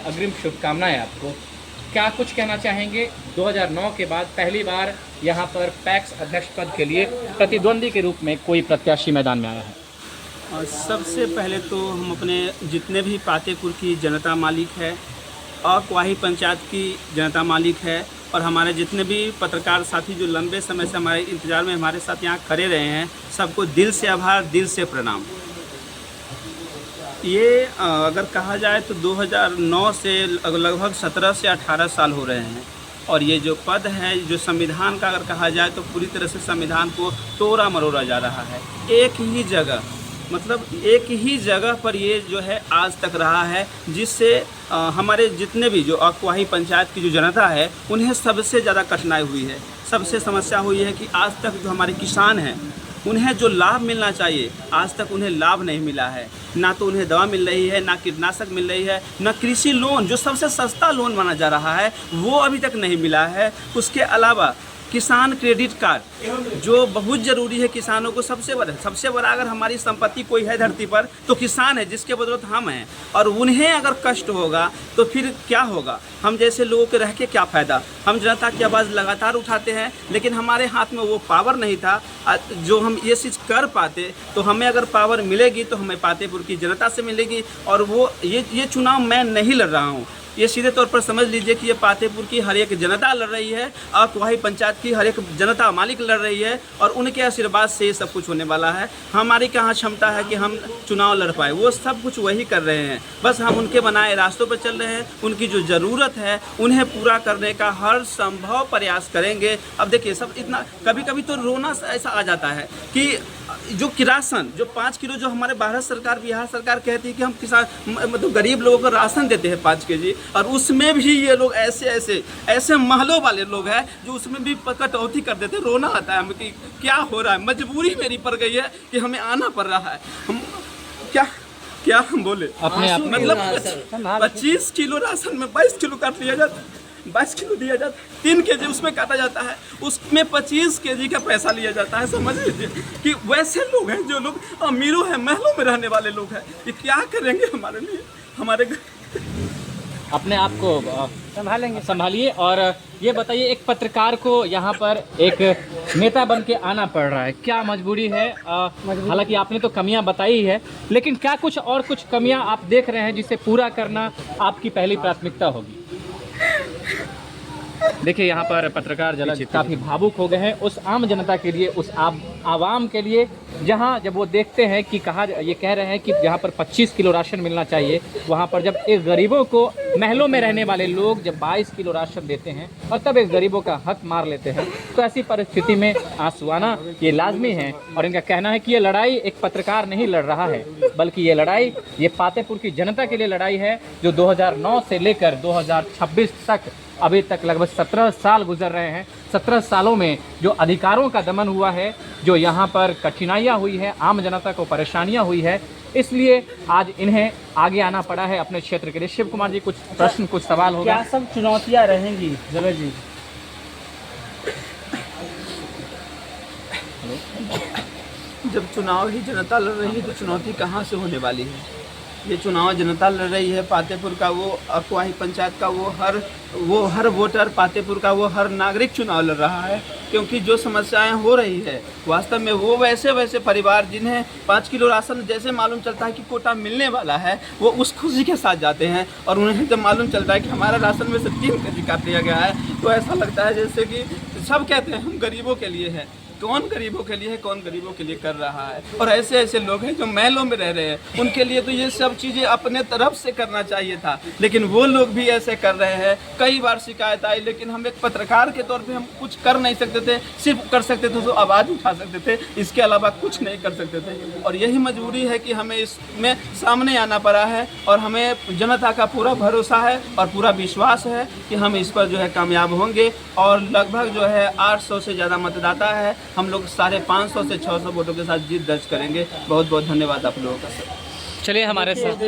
अग्रिम शुभकामनाएं आपको। क्या कुछ कहना चाहेंगे? 2009 के बाद पहली बार यहाँ पर पैक्स अध्यक्ष पद के लिए प्रतिद्वंदी के रूप में कोई प्रत्याशी मैदान में आया है। और सबसे पहले तो हम अपने जितने भी पातेपुर की जनता मालिक है और क्वाही पंचायत की जनता मालिक है और हमारे जितने भी पत्रकार साथी जो लंबे समय से हमारे इंतज़ार में हमारे साथ यहाँ खड़े रहे हैं, सबको दिल से आभार, दिल से प्रणाम। ये अगर कहा जाए तो 2009 से लगभग 17 से 18 साल हो रहे हैं और ये जो पद है, जो संविधान का अगर कहा जाए तो पूरी तरह से संविधान को तोड़ा मरोड़ा जा रहा है। एक ही जगह, मतलब एक ही जगह पर ये जो है आज तक रहा है, जिससे हमारे जितने भी जो अक्वाही पंचायत की जो जनता है उन्हें सबसे ज़्यादा कठिनाई हुई है, सबसे समस्या हुई है कि आज तक जो हमारे किसान हैं उन्हें जो लाभ मिलना चाहिए आज तक उन्हें लाभ नहीं मिला है। ना तो उन्हें दवा मिल रही है, ना कीटनाशक मिल रही है, ना कृषि लोन जो सबसे सस्ता लोन माना जा रहा है वो अभी तक नहीं मिला है। उसके अलावा किसान क्रेडिट कार्ड जो बहुत ज़रूरी है किसानों को, सबसे बड़ा अगर हमारी संपत्ति कोई है धरती पर तो किसान है, जिसके बदौलत हम हैं, और उन्हें अगर कष्ट होगा तो फिर क्या होगा? हम जैसे लोगों के रह के क्या फ़ायदा? हम जनता की आवाज़ लगातार उठाते हैं, लेकिन हमारे हाथ में वो पावर नहीं था जो हम ये चीज़ कर पाते। तो हमें अगर पावर मिलेगी तो हमें पातेपुर की जनता से मिलेगी। और वो ये चुनाव मैं नहीं लड़ रहा हूँ, ये सीधे तौर पर समझ लीजिए कि ये पातेपुर की हर एक जनता लड़ रही है और क्वाही पंचायत की हर एक जनता मालिक लड़ रही है और उनके आशीर्वाद से ये सब कुछ होने वाला है। हमारी कहाँ क्षमता है कि हम चुनाव लड़ पाए, वो सब कुछ वही कर रहे हैं। बस हम उनके बनाए रास्तों पर चल रहे हैं, उनकी जो ज़रूरत है उन्हें पूरा करने का हर संभव प्रयास करेंगे। अब देखिए सब इतना कभी कभी तो रोना ऐसा आ जाता है कि जो राशन जो 5 किलो जो हमारे भारत सरकार बिहार सरकार कहती है कि हम किसान मतलब गरीब लोगों को राशन देते हैं 5 केजी, और उसमें भी ये लोग ऐसे महलों वाले लोग हैं जो उसमें भी कटौती कर देते। रोना आता है हमें कि क्या हो रहा है, मजबूरी मेरी पड़ गई है कि हमें आना पड़ रहा है। हम क्या हम बोले अपने मतलब 25 किलो राशन में 22 किलो काट लिया जाता है, 22 किलो दिया जाता है, 3 केजी उसमें काटा जाता है, उसमें 25 केजी का पैसा लिया जाता है। समझ लीजिए कि वैसे लोग हैं जो लोग अमीरों हैं, महलों में रहने वाले लोग हैं, ये क्या करेंगे हमारे लिए? हमारे अपने आप को संभालिए। और ये बताइए, एक पत्रकार को यहाँ पर एक नेता बन के आना पड़ रहा है, क्या मजबूरी है? हालांकि आपने तो कमियां बताई है, लेकिन क्या कुछ कमियां आप देख रहे हैं जिसे पूरा करना आपकी पहली प्राथमिकता होगी? देखिए यहाँ पर पत्रकार जलज काफ़ी भावुक हो गए हैं उस आम जनता के लिए, उस आवाम के लिए, जहाँ जब वो देखते हैं कि ये कह रहे हैं कि जहाँ पर 25 किलो राशन मिलना चाहिए, वहाँ पर जब एक गरीबों को, महलों में रहने वाले लोग जब 22 किलो राशन देते हैं और तब एक गरीबों का हक मार लेते हैं, तो ऐसी परिस्थिति में आंसू आना ये लाजमी है। और इनका कहना है कि ये लड़ाई एक पत्रकार नहीं लड़ रहा है, बल्कि ये लड़ाई ये पातेपुर की जनता के लिए लड़ाई है, जो 2009 से लेकर 2026 तक अभी तक लगभग 17 साल गुजर रहे हैं। 17 सालों में जो अधिकारों का दमन हुआ है, जो यहाँ पर कठिनाइयाँ हुई है, आम जनता को परेशानियाँ हुई है, इसलिए आज इन्हें आगे आना पड़ा है अपने क्षेत्र के लिए। शिव कुमार जी, कुछ प्रश्न, कुछ सवाल होगा? क्या सब चुनौतियाँ रहेंगी जवेद जी? जब चुनाव ही जनता लड़ रही है तो चुनौती कहाँ से होने वाली है? ये चुनाव जनता लड़ रही है, पातेपुर का वो अक्वाही पंचायत का वो हर वोटर, पातेपुर का वो हर नागरिक चुनाव लड़ रहा है, क्योंकि जो समस्याएं हो रही है वास्तव में वो वैसे परिवार जिन्हें 5 किलो राशन जैसे मालूम चलता है कि कोटा मिलने वाला है, वो उस खुशी के साथ जाते हैं, और उन्हें जब मालूम चलता है कि हमारा राशन में से 3 केजी काट लिया गया है तो ऐसा लगता है जैसे कि सब कहते हैं हम गरीबों के लिए है। कौन गरीबों के लिए है, कौन गरीबों के लिए कर रहा है? और ऐसे लोग हैं जो महलों में रह रहे हैं, उनके लिए तो ये सब चीज़ें अपने तरफ से करना चाहिए था, लेकिन वो लोग भी ऐसे कर रहे हैं। कई बार शिकायत आई, लेकिन हम एक पत्रकार के तौर पे हम कुछ कर नहीं सकते थे, सिर्फ कर सकते थे तो आवाज़ उठा सकते थे, इसके अलावा कुछ नहीं कर सकते थे। और यही मजबूरी है कि हमें इसमें सामने आना पड़ा है, और हमें जनता का पूरा भरोसा है और पूरा विश्वास है कि हम इस पर जो है कामयाब होंगे। और लगभग जो है 800 से ज़्यादा मतदाता है, हम लोग 550 से 600 वोटों के साथ जीत दर्ज करेंगे। बहुत बहुत धन्यवाद आप लोगों का। चलिए हमारे साथ